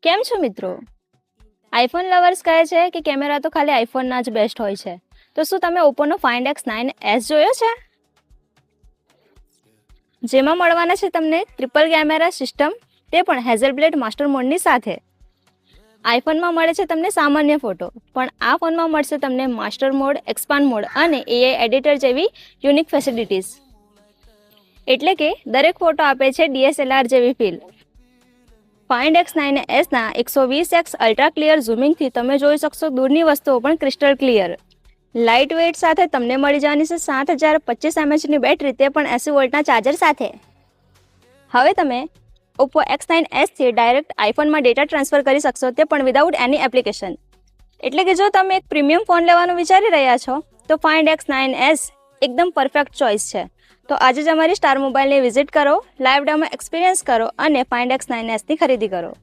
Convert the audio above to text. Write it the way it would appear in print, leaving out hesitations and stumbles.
કેમ છો મિત્રો? આઈફોન લવર્સ કહે છે કે કેમેરા તો ખાલી આઈફોનના જ બેસ્ટ હોય છે. તો શું તમે ઓપ્પોનો Find X9s જોયો છે? જેમાં મળવાના છે તમને ટ્રિપલ કેમેરા સિસ્ટમ, તે પણ હેઝલબ્લેડ માસ્ટર મોડની સાથે. આઈફોનમાં મળે છે તમને સામાન્ય ફોટો, પણ આ ફોનમાં મળશે તમને માસ્ટર મોડ, એક્સપાન્ડ મોડ અને AI એડિટર જેવી યુનિક ફેસિલિટીઝ. એટલે કે દરેક ફોટો આપે છે DSLR જેવી ફીલ. Find X9s ના 120x અલ્ટ્રા ક્લિયર ઝૂમિંગથી તમે જોઈ શકશો દૂરની વસ્તુઓ પણ ક્રિસ્ટલ ક્લિયર. લાઇટ વેઇટ સાથે તમને મળી જવાની છે 7025 mAhની બેટરી, તે પણ 80 વોલ્ટના ચાર્જર સાથે. હવે તમે Oppo X9s થી ડાયરેક્ટ આઈફોનમાં ડેટા ટ્રાન્સફર કરી શકશો, તે પણ વિધાઉટ એની એપ્લિકેશન. એટલે કે જો તમે એક પ્રીમિયમ ફોન લેવાનું વિચારી રહ્યા છો તો Find X9s એકદમ પરફેક્ટ ચોઇસ છે. તો આજે જ અમારી સ્ટાર મોબાઈલને વિઝિટ કરો, લાઈવ ડેમો એક્સપિરિયન્સ કરો અને Find X9s ની ખરીદી કરો.